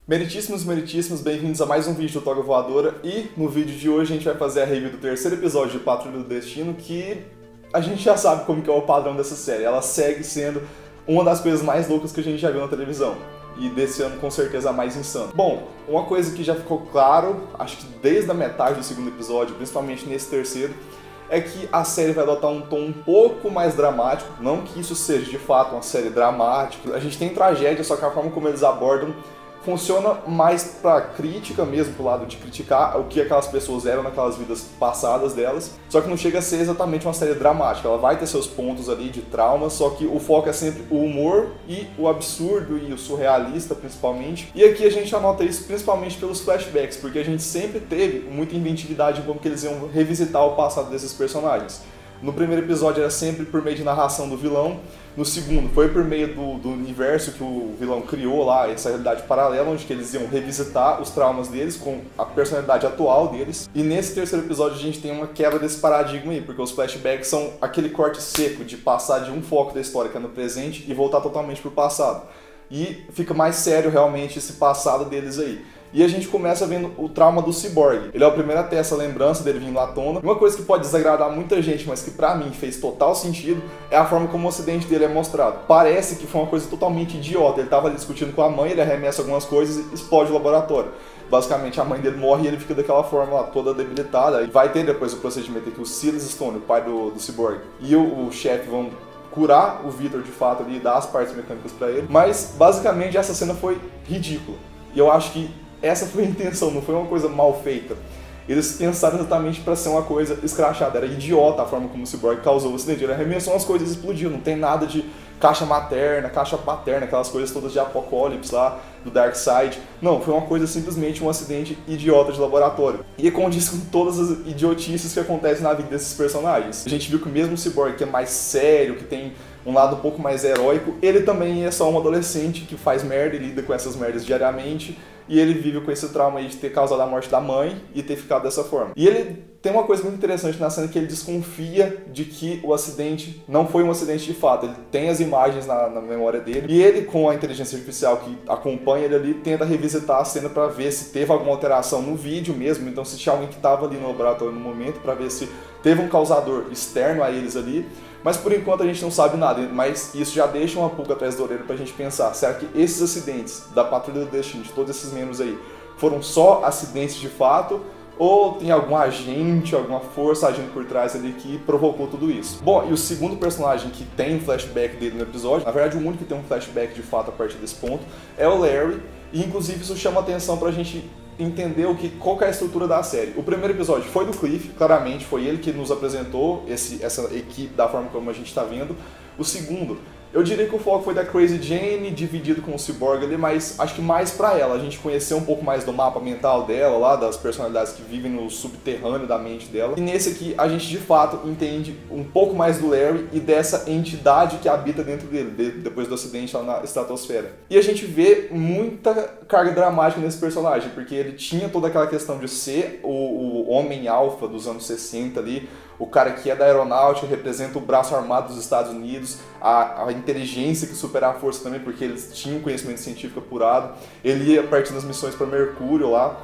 Meritíssimos, meritíssimos, bem-vindos a mais um vídeo do Toga Voadora. E no vídeo de hoje a gente vai fazer a review do terceiro episódio de Patrulha do Destino, que a gente já sabe como que é o padrão dessa série. Ela segue sendo uma das coisas mais loucas que a gente já viu na televisão. E desse ano com certeza a mais insana. Bom, uma coisa que já ficou claro, acho que desde a metade do segundo episódio, principalmente nesse terceiro, é que a série vai adotar um tom um pouco mais dramático. Não que isso seja de fato uma série dramática. A gente tem tragédia, só que a forma como eles abordam funciona mais pra crítica mesmo, pro lado de criticar o que aquelas pessoas eram naquelas vidas passadas delas. Só que não chega a ser exatamente uma série dramática. Ela vai ter seus pontos ali de trauma, só que o foco é sempre o humor e o absurdo e o surrealista, principalmente. E aqui a gente anota isso principalmente pelos flashbacks, porque a gente sempre teve muita inventividade em como que eles iam revisitar o passado desses personagens. No primeiro episódio era sempre por meio de narração do vilão. No segundo foi por meio do universo que o vilão criou lá, essa realidade paralela, onde que eles iam revisitar os traumas deles com a personalidade atual deles. E nesse terceiro episódio a gente tem uma quebra desse paradigma aí, porque os flashbacks são aquele corte seco de passar de um foco da história que é no presente e voltar totalmente pro passado. E fica mais sério realmente esse passado deles aí. E a gente começa vendo o trauma do Cyborg. Ele é o primeiro a ter essa lembrança dele vindo à tona. Uma coisa que pode desagradar muita gente, mas que pra mim fez total sentido, é a forma como o acidente dele é mostrado. Parece que foi uma coisa totalmente idiota. Ele tava ali discutindo com a mãe, ele arremessa algumas coisas e explode o laboratório. Basicamente a mãe dele morre e ele fica daquela forma lá, toda debilitada. E vai ter depois o procedimento que o Silas Stone, o pai do Cyborg, e o chefe vão curar o Victor de fato ali e dar as partes mecânicas pra ele. Mas basicamente essa cena foi ridícula. E eu acho que essa foi a intenção, não foi uma coisa mal feita. Eles pensaram exatamente para ser uma coisa escrachada. Era idiota a forma como o Cyborg causou o acidente. Ele arremessou as coisas e explodiu. Não tem nada de caixa materna, caixa paterna, aquelas coisas todas de Apocalipse lá, do Darkseid. Não, foi uma coisa simplesmente um acidente idiota de laboratório. E condiz com todas as idiotices que acontecem na vida desses personagens. A gente viu que mesmo o Cyborg, que é mais sério, que tem um lado um pouco mais heróico, ele também é só um adolescente que faz merda e lida com essas merdas diariamente. E ele vive com esse trauma aí de ter causado a morte da mãe e ter ficado dessa forma. E ele tem uma coisa muito interessante na cena, que ele desconfia de que o acidente não foi um acidente de fato. Ele tem as imagens na memória dele. E ele, com a inteligência artificial que acompanha ele ali, tenta revisitar a cena para ver se teve alguma alteração no vídeo mesmo. Então se tinha alguém que estava ali no laboratório no momento, para ver se teve um causador externo a eles ali. Mas por enquanto a gente não sabe nada, mas isso já deixa uma pulga atrás da orelha pra gente pensar. Será que esses acidentes da Patrulha do Destino, de todos esses membros aí, foram só acidentes de fato? Ou tem algum agente, alguma força agindo por trás ali que provocou tudo isso? Bom, e o segundo personagem que tem um flashback dele no episódio, na verdade o único que tem um flashback de fato a partir desse ponto, é o Larry. E inclusive isso chama atenção pra gente entender qual que é a estrutura da série. O primeiro episódio foi do Cliff, claramente, foi ele que nos apresentou essa equipe da forma como a gente está vendo. O segundo, eu diria que o foco foi da Crazy Jane, dividido com o Cyborg ali, mas acho que mais pra ela, a gente conhecer um pouco mais do mapa mental dela, lá, das personalidades que vivem no subterrâneo da mente dela. E nesse aqui, a gente de fato entende um pouco mais do Larry e dessa entidade que habita dentro dele, depois do acidente lá na estratosfera. E a gente vê muita carga dramática nesse personagem, porque ele tinha toda aquela questão de ser o homem alfa dos anos 60 ali, o cara que é da aeronáutica, representa o braço armado dos Estados Unidos, a inteligência que supera a força também, porque eles tinham conhecimento científico apurado. Ele ia partindo das missões para Mercúrio lá,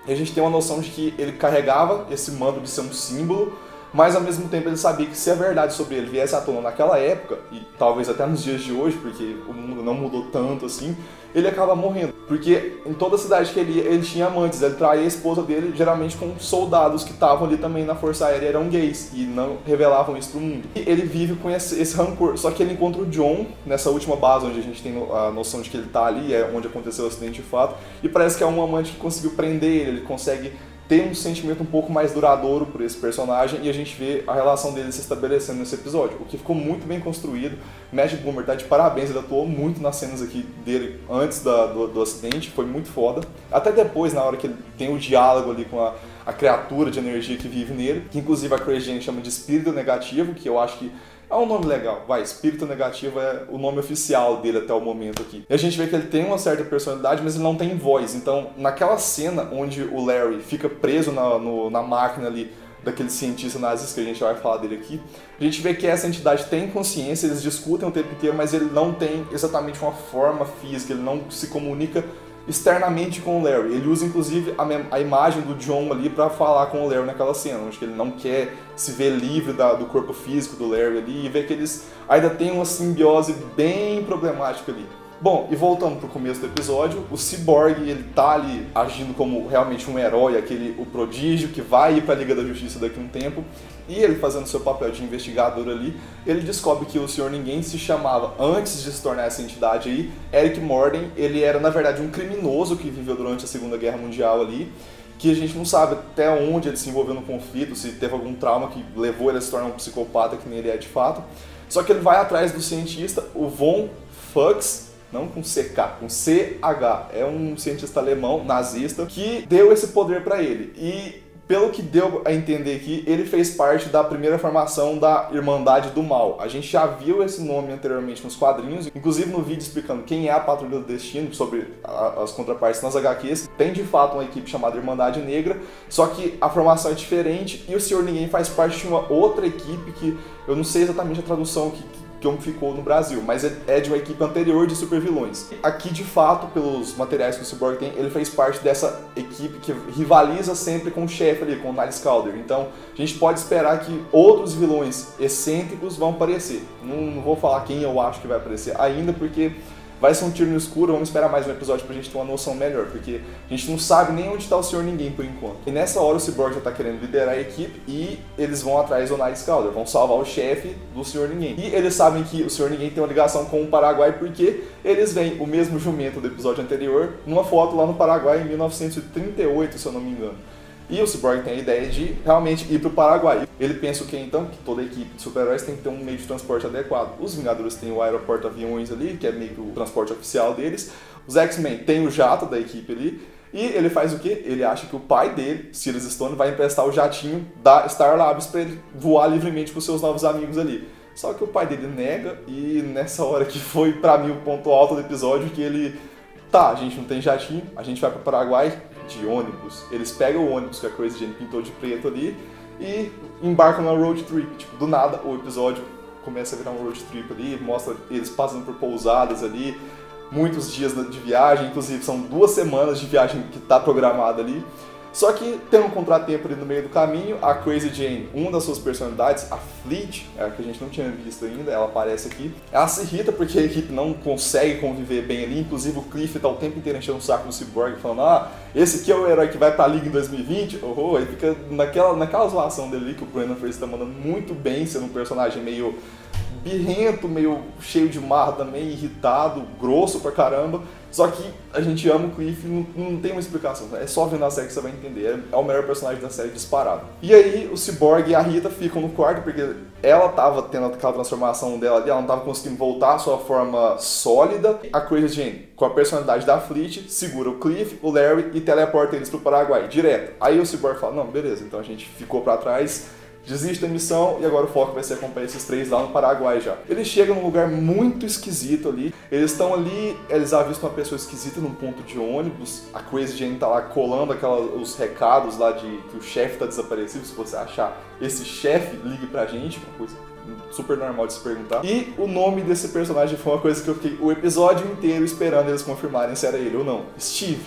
e a gente tem uma noção de que ele carregava esse manto de ser um símbolo, mas ao mesmo tempo ele sabia que se a verdade sobre ele viesse à tona naquela época, e talvez até nos dias de hoje, porque o mundo não mudou tanto assim, ele acaba morrendo. Porque em toda a cidade que ele ia, ele tinha amantes, ele traía a esposa dele, geralmente com soldados que estavam ali também na Força Aérea, eram gays, e não revelavam isso pro mundo. E ele vive com esse rancor, só que ele encontra o John, nessa última base onde a gente tem a noção de que ele tá ali, é onde aconteceu o acidente de fato, e parece que é um amante que conseguiu prender ele consegue ter um sentimento um pouco mais duradouro por esse personagem, e a gente vê a relação dele se estabelecendo nesse episódio, o que ficou muito bem construído. Matt Bomer tá de parabéns, ele atuou muito nas cenas aqui dele antes do acidente, foi muito foda. Até depois, na hora que ele tem o diálogo ali com a criatura de energia que vive nele, que inclusive a Crazy Jane chama de espírito negativo, que eu acho que é um nome legal, espírito negativo é o nome oficial dele até o momento aqui. E a gente vê que ele tem uma certa personalidade, mas ele não tem voz. Então, naquela cena onde o Larry fica preso na máquina ali, daquele cientista nazista que a gente vai falar dele aqui, a gente vê que essa entidade tem consciência, eles discutem o tempo inteiro, mas ele não tem exatamente uma forma física, ele não se comunica externamente com o Larry. Ele usa inclusive a imagem do John ali pra falar com o Larry naquela cena, onde ele não quer se ver livre do corpo físico do Larry ali e ver que eles ainda têm uma simbiose bem problemática ali. Bom, e voltando pro começo do episódio, o Cyborg, ele tá ali agindo como realmente um herói, o prodígio que vai ir pra Liga da Justiça daqui a um tempo, e ele fazendo seu papel de investigador ali, ele descobre que o Senhor Ninguém se chamava, antes de se tornar essa entidade aí, Eric Morden. Ele era na verdade um criminoso que viveu durante a Segunda Guerra Mundial ali, que a gente não sabe até onde ele se envolveu no conflito, se teve algum trauma que levou ele a se tornar um psicopata, que nem ele é de fato. Só que ele vai atrás do cientista, o Von Fuchs, não com CK, com CH. É um cientista alemão, nazista, que deu esse poder pra ele. E pelo que deu a entender aqui, ele fez parte da primeira formação da Irmandade do Mal. A gente já viu esse nome anteriormente nos quadrinhos, inclusive no vídeo explicando quem é a Patrulha do Destino, sobre as contrapartes nas HQs. Tem de fato uma equipe chamada Irmandade Negra, só que a formação é diferente e o Senhor Ninguém faz parte de uma outra equipe que eu não sei exatamente a tradução como ficou no Brasil, mas é de uma equipe anterior de supervilões. Aqui, de fato, pelos materiais que o Cyborg tem, ele fez parte dessa equipe que rivaliza sempre com o chefe ali, com o Niles Caulder. Então, a gente pode esperar que outros vilões excêntricos vão aparecer. Não vou falar quem eu acho que vai aparecer ainda, porque vai ser um tiro no escuro. Vamos esperar mais um episódio pra gente ter uma noção melhor, porque a gente não sabe nem onde tá o Senhor Ninguém por enquanto. E nessa hora o Cyborg já tá querendo liderar a equipe e eles vão atrás do Niles Caulder, vão salvar o chefe do Senhor Ninguém. E eles sabem que o Senhor Ninguém tem uma ligação com o Paraguai porque eles veem o mesmo jumento do episódio anterior numa foto lá no Paraguai em 1938, se eu não me engano. E o Cyborg tem a ideia de realmente ir para o Paraguai. Ele pensa o que então? Que toda a equipe de super-heróis tem que ter um meio de transporte adequado. Os Vingadores têm o aeroporto aviões ali, que é meio que o transporte oficial deles. Os X-Men têm o jato da equipe ali. E ele faz o quê? Ele acha que o pai dele, Silas Stone, vai emprestar o jatinho da Star Labs para ele voar livremente com seus novos amigos ali. Só que o pai dele nega, e nessa hora que foi pra mim o ponto alto do episódio, que ele... Tá, a gente não tem jatinho, a gente vai pro Paraguai de ônibus. Eles pegam o ônibus que a Crazy Jane pintou de preto ali e embarcam na road trip. Tipo, do nada o episódio começa a virar um road trip ali, mostra eles passando por pousadas ali, muitos dias de viagem, inclusive são 2 semanas de viagem que tá programada ali. Só que tem um contratempo ali no meio do caminho, a Crazy Jane, uma das suas personalidades, a Fleet, que a gente não tinha visto ainda, ela aparece aqui. Ela se irrita porque a equipe não consegue conviver bem ali, inclusive o Cliff tá o tempo inteiro enchendo o saco do Cyborg, falando, esse aqui é o herói que vai pra Liga em 2020, ele fica naquela zoação dele ali, que o Brandon Fraser tá mandando muito bem, sendo um personagem meio birrento, meio cheio de marra também, irritado, grosso pra caramba. Só que a gente ama o Cliff, não tem uma explicação, é só vendo a série que você vai entender, é o melhor personagem da série disparado. E aí o Cyborg e a Rita ficam no quarto porque ela tava tendo aquela transformação dela ali, ela não tava conseguindo voltar à sua forma sólida. A Crazy Jane, com a personalidade da Fleet, segura o Cliff, o Larry e teleporta eles pro Paraguai, direto. Aí o Cyborg fala, não, beleza, então a gente ficou pra trás, desiste da missão e agora o foco vai ser acompanhar esses 3 lá no Paraguai já. Eles chegam num lugar muito esquisito ali. Eles estão ali, eles avistam uma pessoa esquisita num ponto de ônibus. A Crazy Jane tá lá colando os recados lá de que o chefe tá desaparecido. Se você achar esse chefe, ligue pra gente, uma coisa super normal de se perguntar. E o nome desse personagem foi uma coisa que eu fiquei o episódio inteiro esperando eles confirmarem se era ele ou não. Steve.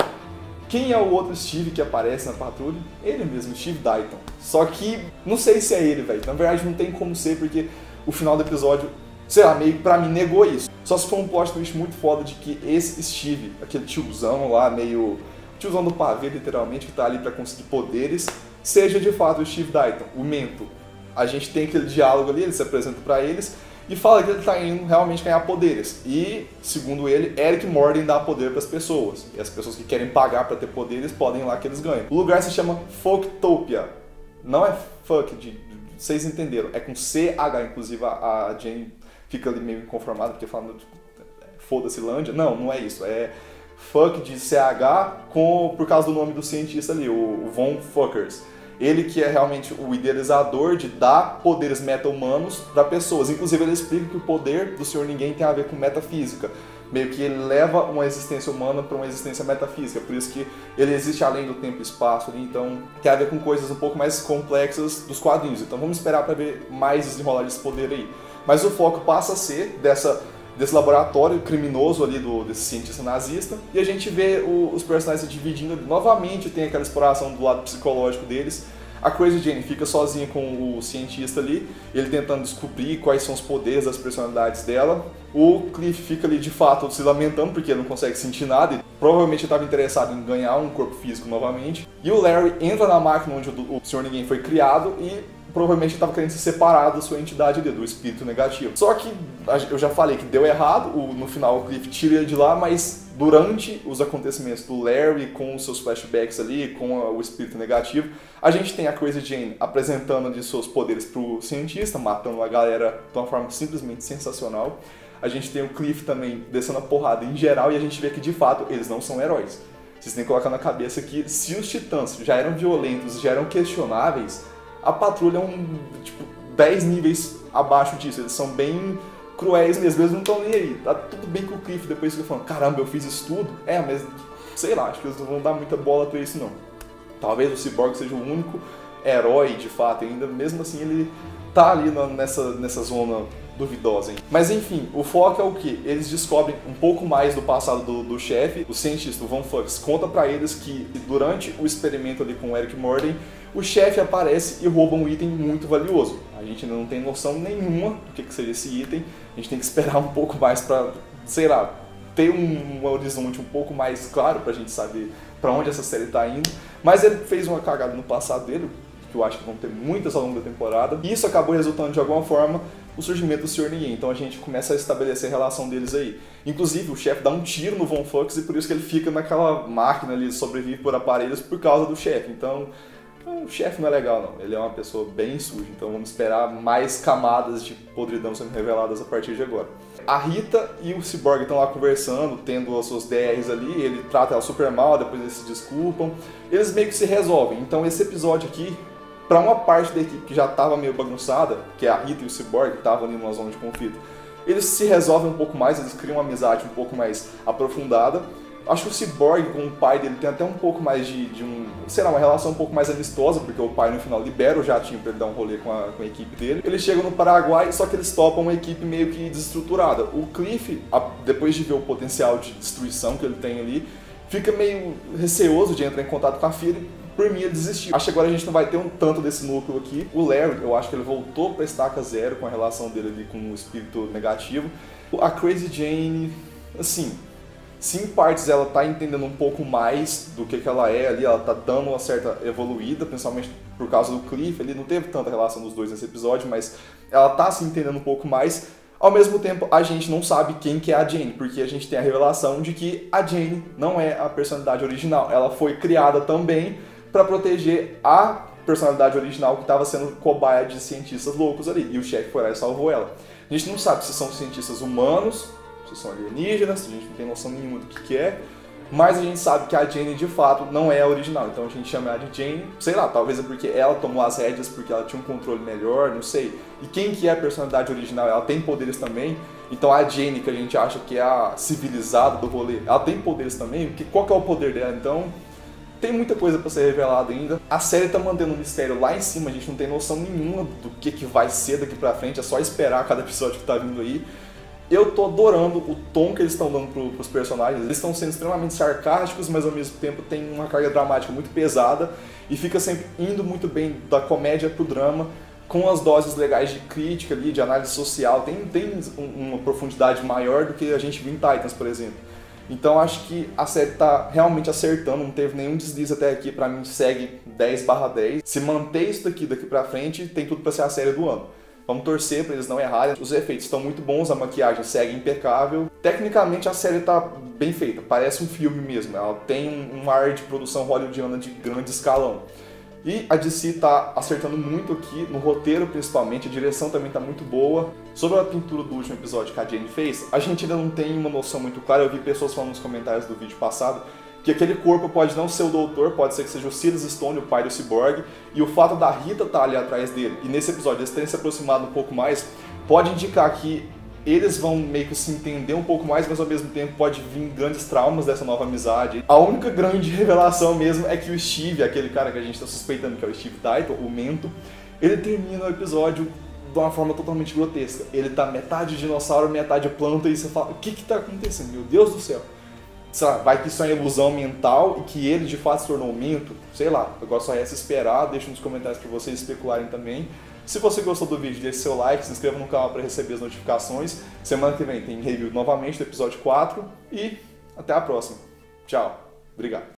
Quem é o outro Steve que aparece na patrulha? Ele mesmo, Steve Dayton. Só que não sei se é ele, velho. Na verdade não tem como ser, porque o final do episódio, sei lá, meio que pra mim negou isso. Só se for um plot twist muito foda de que esse Steve, aquele tiozão lá, meio... tiozão do pavê, literalmente, que tá ali pra conseguir poderes, seja de fato o Steve Dayton, o Mento. A gente tem aquele diálogo ali, ele se apresenta pra eles e fala que ele tá indo realmente ganhar poderes. E, segundo ele, Eric Morden dá poder pras pessoas. E as pessoas que querem pagar pra ter poderes podem ir lá que eles ganham. O lugar se chama Folktopia. Não é fuck, vocês entenderam. É com CH, inclusive a Jane fica ali meio inconformada, porque fala, foda-se Lândia. Não é isso. É fuck de CH por causa do nome do cientista ali, o Von Fuckers. Ele que é realmente o idealizador de dar poderes meta-humanos para pessoas. Inclusive ele explica que o poder do Senhor Ninguém tem a ver com metafísica. Meio que ele leva uma existência humana para uma existência metafísica. Por isso que ele existe além do tempo e espaço. Então tem a ver com coisas um pouco mais complexas dos quadrinhos. Então vamos esperar para ver mais desenrolar desse poder aí. Mas o foco passa a ser desse laboratório criminoso ali desse cientista nazista, e a gente vê os personagens se dividindo novamente, tem aquela exploração do lado psicológico deles. A Crazy Jane fica sozinha com o cientista ali, ele tentando descobrir quais são os poderes das personalidades dela. O Cliff fica ali de fato se lamentando porque ele não consegue sentir nada e provavelmente estava interessado em ganhar um corpo físico novamente. E o Larry entra na máquina onde o Sr. Ninguém foi criado e provavelmente estava querendo se separar da sua entidade ali, do espírito negativo. Só que eu já falei que deu errado, no final o Cliff tira ele de lá, mas durante os acontecimentos do Larry, com os seus flashbacks ali, com o espírito negativo, a gente tem a Crazy Jane apresentando ali seus poderes pro cientista, matando a galera de uma forma simplesmente sensacional. A gente tem o Cliff também descendo a porrada em geral e a gente vê que de fato eles não são heróis. Vocês têm que colocar na cabeça que se os Titãs já eram violentos, já eram questionáveis, a Patrulha é tipo, 10 níveis abaixo disso. Eles são bem cruéis mesmo, eles não estão nem aí. Tá tudo bem com o Cliff depois que falando, caramba, eu fiz isso tudo. Mas sei lá, acho que eles não vão dar muita bola pra isso não. Talvez o Cyborg seja o único herói de fato ainda, mesmo assim ele tá ali nessa zona duvidosa, hein? Mas enfim, o foco é o que? Eles descobrem um pouco mais do passado do chefe. O cientista, o Von Fux, conta pra eles que durante o experimento ali com o Eric Morden, o chefe aparece e rouba um item muito valioso. A gente ainda não tem noção nenhuma do que seria esse item. A gente tem que esperar um pouco mais pra, sei lá, ter um horizonte um pouco mais claro pra gente saber pra onde essa série tá indo. Mas ele fez uma cagada no passado dele, que eu acho que vão ter muitas ao longo da temporada. E isso acabou resultando de alguma forma o surgimento do Sr. Ninguém. Então a gente começa a estabelecer a relação deles aí. Inclusive o chefe dá um tiro no Von Fux e por isso que ele fica naquela máquina ali, sobrevive por aparelhos por causa do chefe. Então o chefe não é legal não, ele é uma pessoa bem suja. Então vamos esperar mais camadas de podridão sendo reveladas a partir de agora. A Rita e o Cyborg estão lá conversando, tendo as suas DRs ali, ele trata ela super mal, depois eles se desculpam. Eles meio que se resolvem. Então esse episódio aqui, para uma parte da equipe que já estava meio bagunçada, que é a Rita e o Cyborg, que estavam ali numa zona de conflito, eles se resolvem um pouco mais, eles criam uma amizade um pouco mais aprofundada. Acho que o Cyborg com o pai dele tem até um pouco mais uma relação um pouco mais amistosa, porque o pai no final libera o jatinho para ele dar um rolê com a equipe dele. Eles chegam no Paraguai, só que eles topam uma equipe meio que desestruturada. O Cliff, depois de ver o potencial de destruição que ele tem ali, fica meio receoso de entrar em contato com a filha. Por mim, ele desistiu. Acho que agora a gente não vai ter um tanto desse núcleo aqui. O Larry, eu acho que ele voltou pra estaca zero com a relação dele ali com o espírito negativo. A Crazy Jane, assim, se em partes ela tá entendendo um pouco mais do que ela é ali, ela tá dando uma certa evoluída, principalmente por causa do Cliff, ele não teve tanta relação dos dois nesse episódio, mas ela tá se entendendo um pouco mais. Ao mesmo tempo, a gente não sabe quem que é a Jane, porque a gente tem a revelação de que a Jane não é a personalidade original. Ela foi criada também para proteger a personalidade original que estava sendo cobaia de cientistas loucos ali. E o chefe foi lá e salvou ela. A gente não sabe se são cientistas humanos, se são alienígenas, a gente não tem noção nenhuma do que é. Mas a gente sabe que a Jane, de fato, não é a original. Então a gente chama ela de Jane, sei lá, talvez é porque ela tomou as rédeas, porque ela tinha um controle melhor, não sei. E quem que é a personalidade original? Ela tem poderes também. Então a Jane, que a gente acha que é a civilizada do rolê, ela tem poderes também? Qual que é o poder dela? Então tem muita coisa pra ser revelada ainda. A série tá mantendo um mistério lá em cima, a gente não tem noção nenhuma do que vai ser daqui pra frente, é só esperar cada episódio que tá vindo aí. Eu tô adorando o tom que eles estão dando pros personagens. Eles estão sendo extremamente sarcásticos, mas ao mesmo tempo tem uma carga dramática muito pesada e fica sempre indo muito bem da comédia pro drama, com as doses legais de crítica ali, de análise social. Tem uma profundidade maior do que a gente viu em Titans, por exemplo. Então acho que a série tá realmente acertando, não teve nenhum deslize até aqui, pra mim segue 10/10. Se manter isso daqui pra frente, tem tudo pra ser a série do ano. Vamos torcer para eles não errarem. Os efeitos estão muito bons, a maquiagem segue impecável. Tecnicamente a série está bem feita, parece um filme mesmo. Ela tem um ar de produção hollywoodiana de grande escalão. E a DC está acertando muito aqui, no roteiro principalmente, a direção também está muito boa. Sobre a pintura do último episódio que a Jane fez, a gente ainda não tem uma noção muito clara. Eu vi pessoas falando nos comentários do vídeo passado que aquele corpo pode não ser o doutor, pode ser que seja o Silas Stone, o pai do Cyborg, e o fato da Rita estar ali atrás dele, e nesse episódio eles terem se aproximado um pouco mais, pode indicar que eles vão meio que se entender um pouco mais, mas ao mesmo tempo pode vir grandes traumas dessa nova amizade. A única grande revelação mesmo é que o Steve, aquele cara que a gente está suspeitando que é o Steve Title, o Mento, ele termina o episódio de uma forma totalmente grotesca. Ele tá metade dinossauro, metade planta, e você fala, o que que tá acontecendo? Meu Deus do céu. Sei lá, vai que isso é uma ilusão mental e que ele de fato se tornou um minto? Sei lá, agora só resta esperar, deixa nos comentários para vocês especularem também. Se você gostou do vídeo, deixe seu like, se inscreva no canal para receber as notificações. Semana que vem tem review novamente do episódio 4 e até a próxima. Tchau, obrigado.